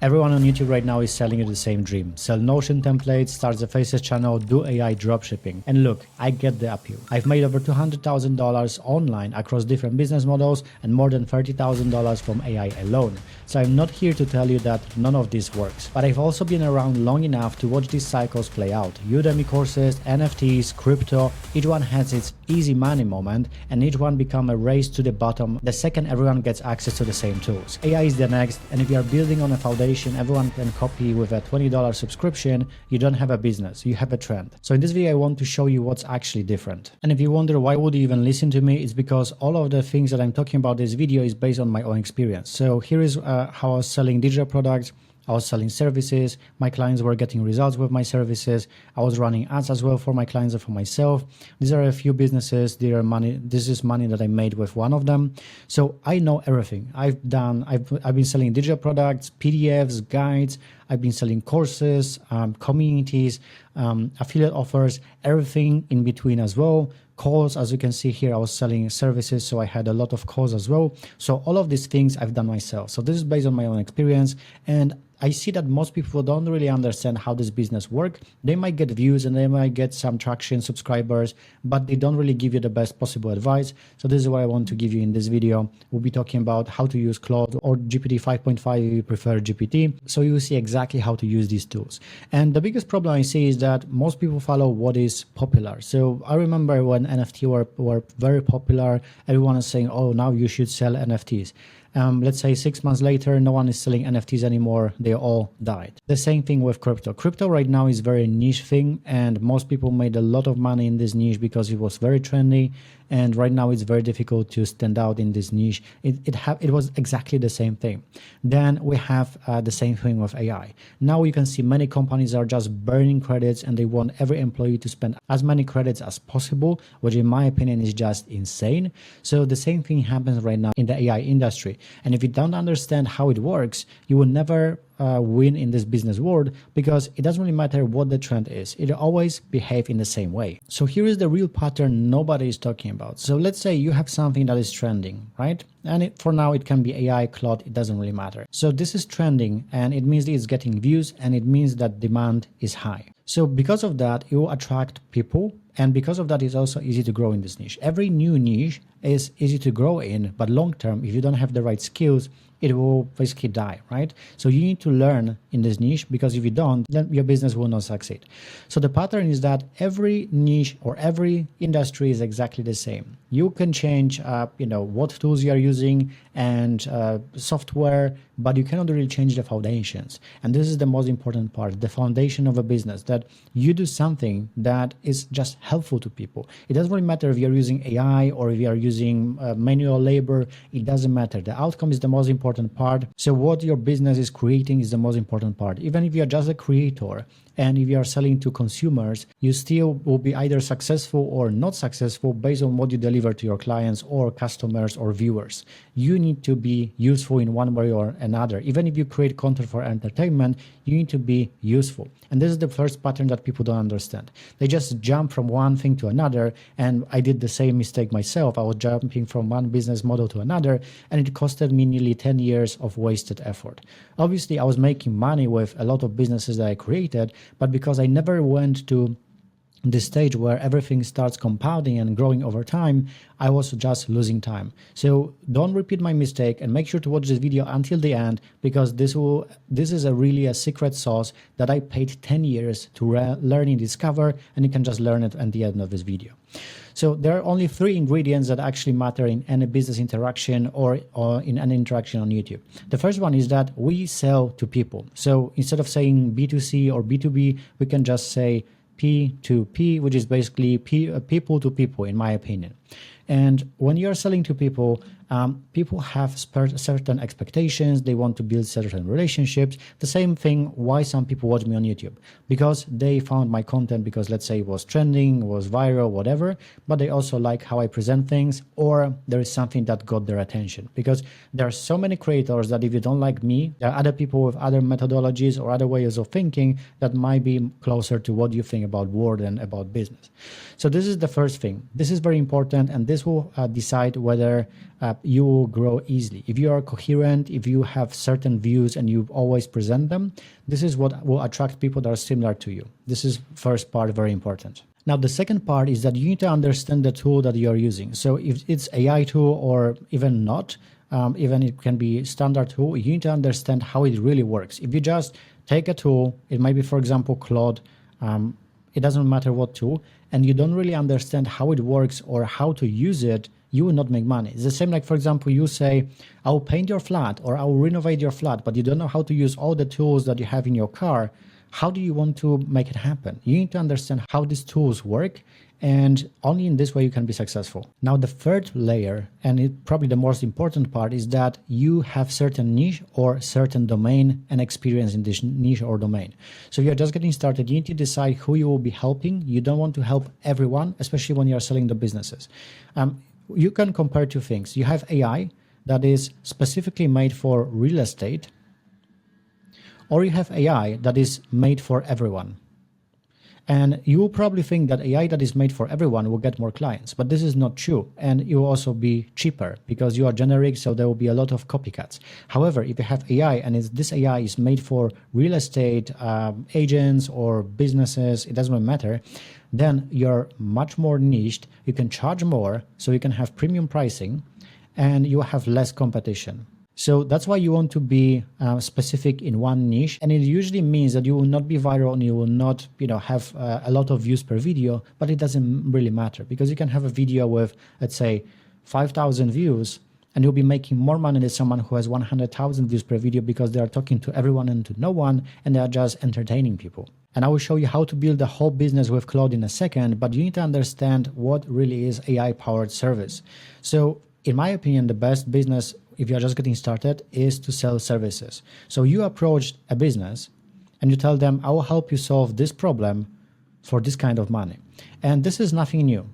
Everyone on YouTube right now is selling you the same dream. Sell Notion templates, start the Faces channel, do AI dropshipping. And look, I get the appeal. I've made over $200,000 online across different business models and more than $30,000 from AI alone. So I'm not here to tell you that none of this works, but I've also been around long enough to watch these cycles play out. Udemy courses, NFTs, crypto, each one has its easy money moment and each one become a race to the bottom the second everyone gets access to the same tools. AI is the next, and if you are building on a foundation everyone can copy with a $20 subscription, you don't have a business, you have a trend. So in this video I want to show you what's actually different. And if you wonder why would you even listen to me, it's because all of the things that I'm talking about this video is based on my own experience. So here is how I was selling digital products. I was selling services, my clients were getting results with my services, I was running ads as well for my clients and for myself. These are a few businesses, this is money that I made with one of them. So I know everything. I've been selling digital products, PDFs, guides, I've been selling courses, communities, affiliate offers, everything in between as well. Calls, as you can see here, I was selling services, so I had a lot of calls as well. So all of these things I've done myself. So this is based on my own experience, and I see that most people don't really understand how this business works. They might get views and they might get some traction, subscribers, but they don't really give you the best possible advice. So this is what I want to give you in this video. We'll be talking about how to use Claude or GPT 5.5 if you prefer GPT. So you will see exactly how to use these tools. And the biggest problem I see is that most people follow what is popular. So I remember when NFT were very popular, everyone is saying, oh, now you should sell NFTs. Let's say 6 months later, no one is selling NFTs anymore. They all died. The same thing with crypto. Crypto right now is a very niche thing, and most people made a lot of money in this niche because it was very trendy. And right now it's very difficult to stand out in this niche. It was exactly the same thing. Then we have the same thing with AI. Now you can see many companies are just burning credits and they want every employee to spend as many credits as possible, which in my opinion is just insane. So the same thing happens right now in the AI industry. And if you don't understand how it works, you will never win in this business world, because it doesn't really matter what the trend is. It always behave in the same way. So here is the real pattern nobody is talking about. So let's say you have something that is trending, right? And for now it can be AI, Claude, it doesn't really matter. So this is trending and it means it's getting views and it means that demand is high. So because of that, you will attract people, and because of that, it's also easy to grow in this niche. Every new niche is easy to grow in, but long term, if you don't have the right skills, it will basically die, right? So you need to learn in this niche, because if you don't, then your business will not succeed. So the pattern is that every niche or every industry is exactly the same. You can change, what tools you are using and software, but you cannot really change the foundations. And this is the most important part, the foundation of a business, that you do something that is just helpful to people. It doesn't really matter if you're using AI or if you are using manual labor. It doesn't matter. The outcome is the most important part. So what your business is creating is the most important part. Even if you're just a creator and if you are selling to consumers, you still will be either successful or not successful based on what you deliver to your clients or customers or viewers. You need to be useful in one way or another. Even if you create content for entertainment, you need to be useful. And this is the first pattern that people don't understand. They just jump from one thing to another. And I did the same mistake myself. I was jumping from one business model to another, and it costed me nearly 10 years of wasted effort. Obviously, I was making money with a lot of businesses that I created, but because I never went to the stage where everything starts compounding and growing over time, I was just losing time. So don't repeat my mistake and make sure to watch this video until the end, because this is really a secret sauce that I paid 10 years to learn and discover, and you can just learn it at the end of this video. So there are only 3 ingredients that actually matter in any business interaction or in any interaction on YouTube. The first one is that we sell to people. So instead of saying B2C or B2B, we can just say P2P, which is basically people to people, in my opinion. And when you're selling to people, people have certain expectations. They want to build certain relationships. The same thing why some people watch me on YouTube, because they found my content because, let's say, it was trending, was viral, whatever, but they also like how I present things, or there is something that got their attention. Because there are so many creators that if you don't like me, there are other people with other methodologies or other ways of thinking that might be closer to what you think about world and about business. So this is the first thing. This is very important. present, and this will decide whether you will grow easily. If you are coherent, if you have certain views and you always present them, this is what will attract people that are similar to you. This is first part, very important. Now, the second part is that you need to understand the tool that you're using. So if it's AI tool or even not, even it can be standard tool, you need to understand how it really works. If you just take a tool, it might be, for example, Claude, it doesn't matter what tool, and you don't really understand how it works or how to use it, you will not make money. It's the same like, for example, you say, I'll paint your flat or I'll renovate your flat, but you don't know how to use all the tools that you have in your car. How do you want to make it happen? You need to understand how these tools work, and only in this way you can be successful. Now, the third layer, and probably the most important part, is that you have certain niche or certain domain and experience in this niche or domain. So you're just getting started. You need to decide who you will be helping. You don't want to help everyone, especially when you're selling the businesses. You can compare two things. You have AI that is specifically made for real estate, or you have AI that is made for everyone. And you will probably think that AI that is made for everyone will get more clients, but this is not true. And it will also be cheaper because you are generic, so there will be a lot of copycats. However, if you have AI and this AI is made for real estate agents or businesses, it doesn't matter, then you're much more niched. You can charge more, so you can have premium pricing, and you have less competition. So that's why you want to be specific in one niche, and it usually means that you will not be viral and you will not, have a lot of views per video. But it doesn't really matter, because you can have a video with, let's say, 5,000 views, and you'll be making more money than someone who has 100,000 views per video, because they are talking to everyone and to no one, and they are just entertaining people. And I will show you how to build a whole business with Claude in a second, but you need to understand what really is AI-powered service. So in my opinion, the best business, if you're just getting started, is to sell services. So you approach a business and you tell them, I will help you solve this problem for this kind of money. And this is nothing new.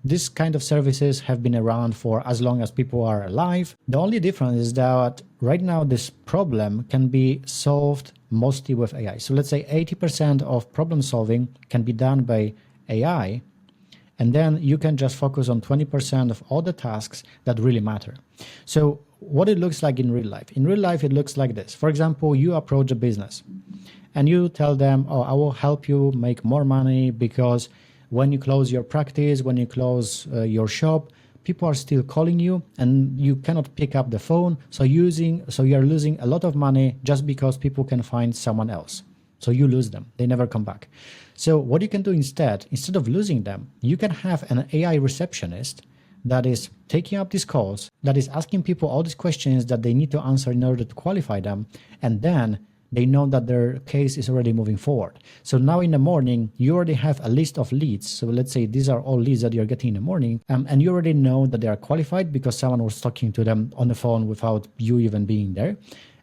This kind of services have been around for as long as people are alive. The only difference is that right now this problem can be solved mostly with AI. So let's say 80% of problem solving can be done by AI, and then you can just focus on 20% of all the tasks that really matter. So what it looks like in real life. In real life, it looks like this. For example, you approach a business and you tell them, oh, I will help you make more money, because when you close your practice, when you close your shop, people are still calling you and you cannot pick up the phone. So you're losing a lot of money just because people can find someone else. So you lose them. They never come back. So what you can do instead of losing them, you can have an AI receptionist that is taking up these calls, that is asking people all these questions that they need to answer in order to qualify them. And then they know that their case is already moving forward. So now in the morning, you already have a list of leads. So let's say these are all leads that you're getting in the morning. And you already know that they are qualified because someone was talking to them on the phone without you even being there.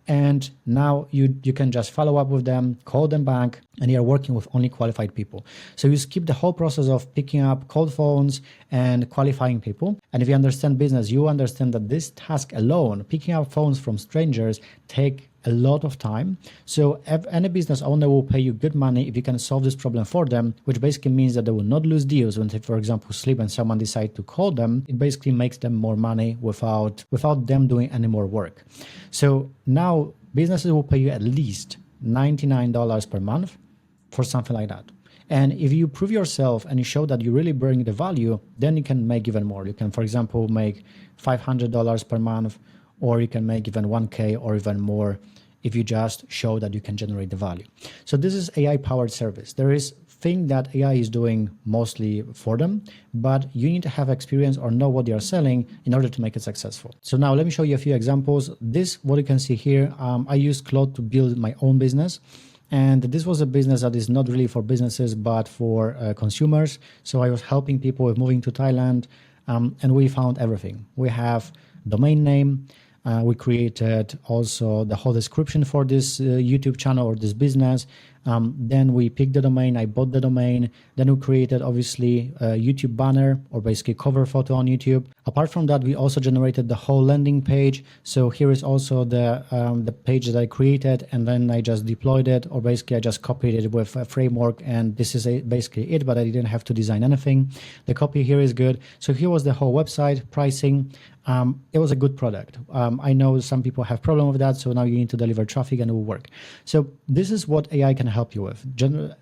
And now you can just follow up with them, call them back, and you're working with only qualified people. So you skip the whole process of picking up cold phones and qualifying people. And if you understand business, you understand that this task alone, picking up phones from strangers, take a lot of time. So any business owner will pay you good money if you can solve this problem for them, which basically means that they will not lose deals when they, for example, sleep and someone decides to call them. It basically makes them more money without them doing any more work. So now businesses will pay you at least $99 per month for something like that. And if you prove yourself and you show that you really bring the value, then you can make even more. You can, for example, make $500 per month, or you can make even 1K or even more if you just show that you can generate the value. So this is AI-powered service. There is thing that AI is doing mostly for them, but you need to have experience or know what they are selling in order to make it successful. So now let me show you a few examples. This, what you can see here, I used Claude to build my own business. And this was a business that is not really for businesses, but for consumers. So I was helping people with moving to Thailand, and we found everything. We have domain name. We created also the whole description for this YouTube channel or this business. Then we picked the domain, I bought the domain, then we created obviously a YouTube banner or basically cover photo on YouTube. Apart from that, we also generated the whole landing page. So here is also the page that I created, and then I just deployed it, or basically I just copied it with a framework, and this is basically it, but I didn't have to design anything. The copy here is good. So here was the whole website, pricing. It was a good product. I know some people have problem with that, so now you need to deliver traffic and it will work. So this is what AI can help you with.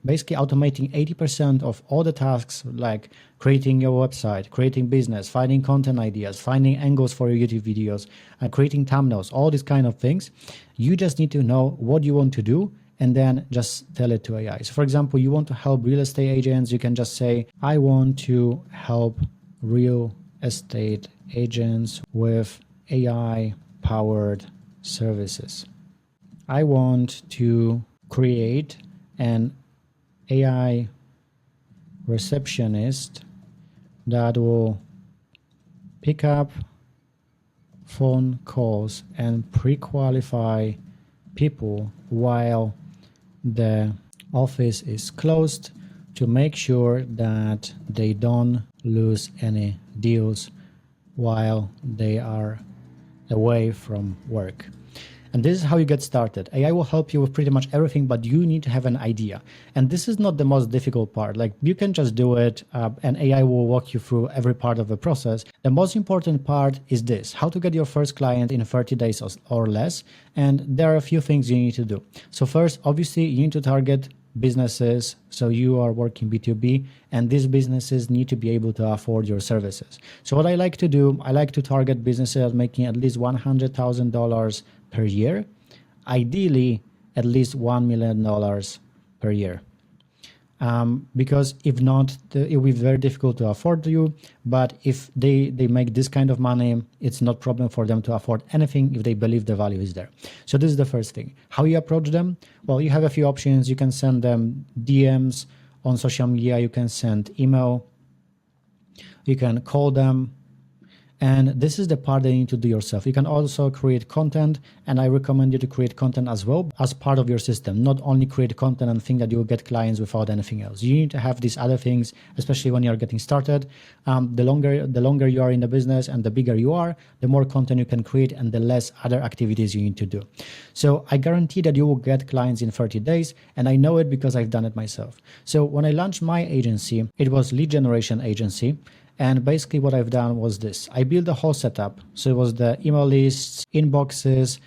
Basically automating 80% of all the tasks, like creating your website, creating business, finding content ideas, finding angles for your YouTube videos, creating thumbnails, all these kind of things. You just need to know what you want to do and then just tell it to AI. So for example, you want to help real estate agents, you can just say, I want to help real estate agents with AI powered services. I want to create an AI receptionist that will pick up phone calls and pre-qualify people while the office is closed to make sure that they don't lose any deals while they are away from work. And this is how you get started. AI will help you with pretty much everything, but you need to have an idea. And this is not the most difficult part. Like, you can just do it and AI will walk you through every part of the process. The most important part is this: how to get your first client in 30 days or less. And there are a few things you need to do. So first, obviously, you need to target businesses. So you are working B2B, and these businesses need to be able to afford your services. So what I like to do, I like to target businesses making at least $100,000 per year, ideally at least $1 million per year. Because if not, it will be very difficult to afford you. But if they make this kind of money, it's not problem for them to afford anything if they believe the value is there. So this is the first thing. How you approach them? Well, you have a few options. You can send them DMs on social media. You can send email. You can call them. And this is the part that you need to do yourself. You can also create content, and I recommend you to create content as well as part of your system. Not only create content and think that you will get clients without anything else. You need to have these other things, especially when you're getting started. The longer you are in the business and the bigger you are, the more content you can create and the less other activities you need to do. So I guarantee that you will get clients in 30 days, and I know it because I've done it myself. So when I launched my agency, it was lead generation agency. And basically what I've done was this. I built the whole setup. So it was the email lists, inboxes,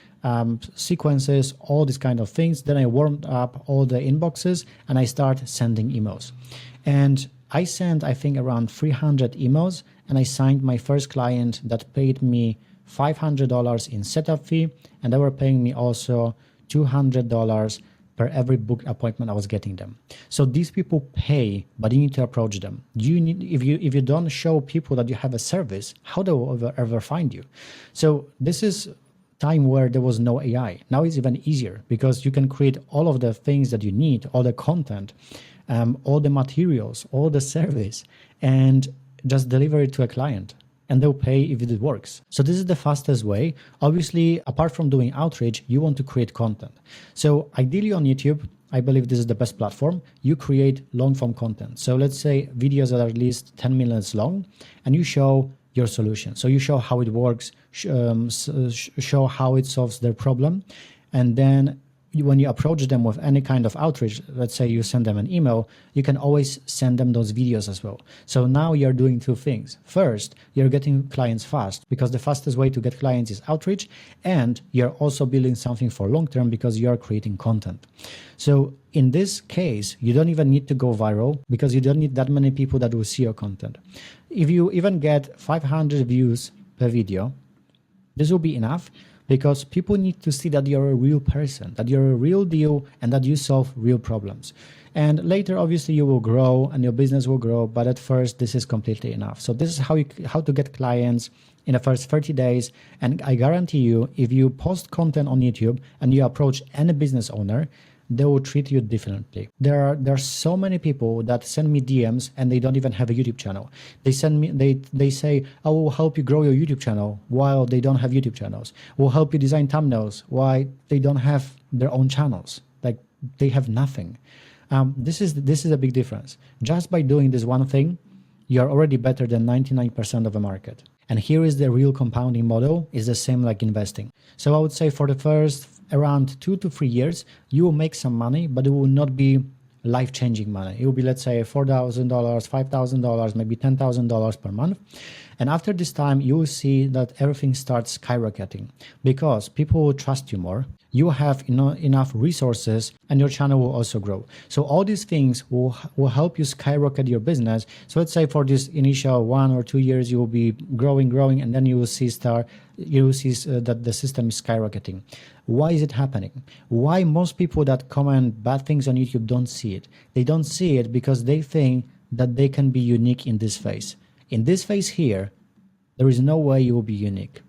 sequences, all these kind of things. Then I warmed up all the inboxes and I started sending emails. And I sent, I think, around 300 emails, and I signed my first client that paid me $500 in setup fee. And they were paying me also $200 per every booked appointment I was getting them. So these people pay, but you need to approach them. If you don't show people that you have a service, how they will ever find you? So this is time where there was no AI. Now it's even easier because you can create all of the things that you need, all the content, all the materials, all the service, and just deliver it to a client. And they'll pay if it works. So this is the fastest way. Obviously, apart from doing outreach, you want to create content. So ideally on YouTube, I believe this is the best platform. You create long form content. So let's say videos that are at least 10 minutes long, and you show your solution. So you show how it works, show how it solves their problem. And then when you approach them with any kind of outreach, let's say you send them an email, you can always send them those videos as well. So now you're doing two things. First, you're getting clients fast because the fastest way to get clients is outreach, and you're also building something for long term because you're creating content. So in this case, you don't even need to go viral because you don't need that many people that will see your content. If you even get 500 views per video, this will be enough, because people need to see that you're a real person, that you're a real deal, and that you solve real problems. And later, obviously, you will grow and your business will grow, but at first, this is completely enough. So this is how to get clients in the first 30 days. And I guarantee you, if you post content on YouTube and you approach any business owner, they will treat you differently. There are so many people that send me DMs and they don't even have a YouTube channel. They say, I will help you grow your YouTube channel, while they don't have YouTube channels. We'll help you design thumbnails, while they don't have their own channels. Like, they have nothing. This is a big difference. Just by doing this one thing, you're already better than 99% of the market. And here is the real compounding model, is the same like investing. So I would say for the first around 2 to 3 years, you will make some money, but it will not be life-changing money. It will be, let's say, $4,000, $5,000, maybe $10,000 per month. And after this time, you will see that everything starts skyrocketing because people will trust you more. You have enough resources and your channel will also grow. So all these things will help you skyrocket your business. So let's say for this initial 1 or 2 years, you will be growing, and then you will see that the system is skyrocketing. Why is it happening? Why most people that comment bad things on YouTube don't see it? They don't see it because they think that they can be unique in this phase. In this phase here, there is no way you will be unique.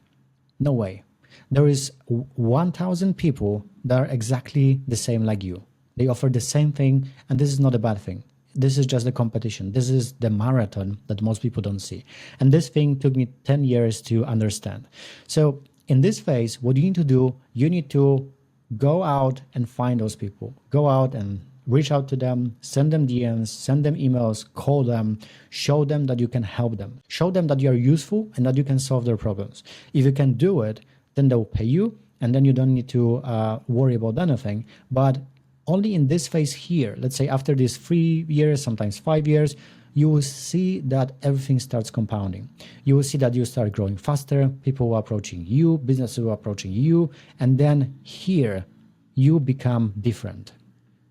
No way. There is 1,000 people that are exactly the same like you. They offer the same thing, and this is not a bad thing. This is just the competition. This is the marathon that most people don't see. And this thing took me 10 years to understand. So in this phase, what you need to do, you need to go out and find those people. Go out and reach out to them, send them DMs, send them emails, call them, show them that you can help them. Show them that you are useful and that you can solve their problems. If you can do it, then they'll pay you, and then you don't need to worry about anything. But only in this phase here, let's say after these 3 years, sometimes 5 years, you will see that everything starts compounding. You will see that you start growing faster, people are approaching you, businesses are approaching you, and then here you become different.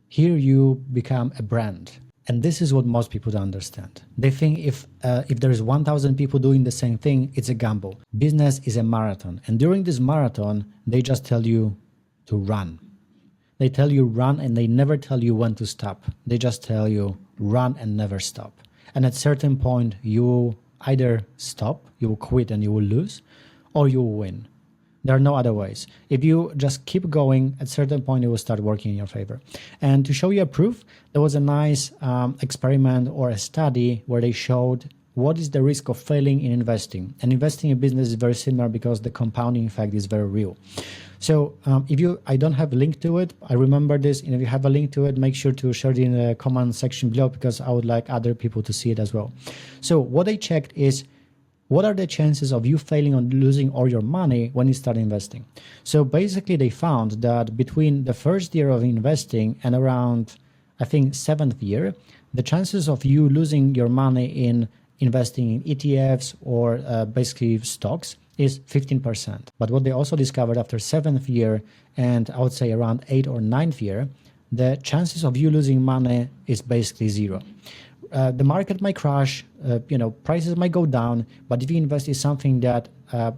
Here you become a brand. And this is what most people don't understand. They think if there is 1,000 people doing the same thing, it's a gamble. Business is a marathon. And during this marathon, they just tell you to run. They tell you run, and they never tell you when to stop. They just tell you run and never stop. And at a certain point, you will either stop, you will quit and you will lose, or you will win. There are no other ways. If you just keep going, at a certain point, it will start working in your favor. And to show you a proof, there was a nice experiment or a study where they showed what is the risk of failing in investing. And investing in business is very similar because the compounding effect is very real. So I don't have a link to it. I remember this. And if you have a link to it, make sure to share it in the comment section below because I would like other people to see it as well. So what I checked is, what are the chances of you failing on losing all your money when you start investing? So basically they found that between the first year of investing and around, I think, 7th year, the chances of you losing your money in investing in ETFs or basically stocks is 15%. But what they also discovered after 7th year and I would say around 8th or 9th year, the chances of you losing money is basically zero. The market might crash, prices might go down, but if you invest in something that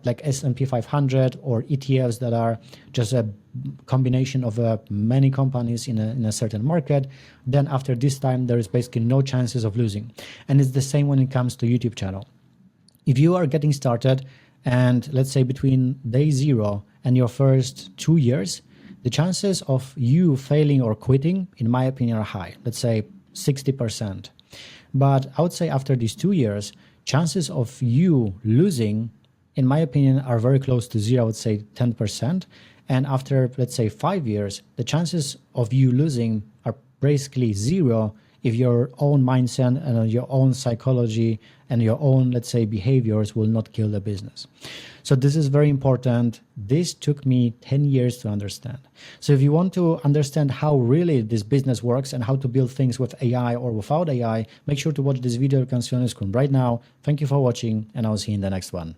like S&P 500 or ETFs that are just a combination of many companies in a certain market, then after this time, there is basically no chances of losing. And it's the same when it comes to YouTube channel. If you are getting started and let's say between day 0 and your first 2 years, the chances of you failing or quitting, in my opinion, are high. Let's say 60%. But I would say after these 2 years, chances of you losing, in my opinion, are very close to zero. I would say 10%. And after, let's say, 5 years, the chances of you losing are basically zero if your own mindset and your own psychology and your own, let's say, behaviors will not kill the business. So this is very important. This took me 10 years to understand. So if you want to understand how really this business works and how to build things with AI or without AI, make sure to watch this video on screen right now. Thank you for watching, and I'll see you in the next one.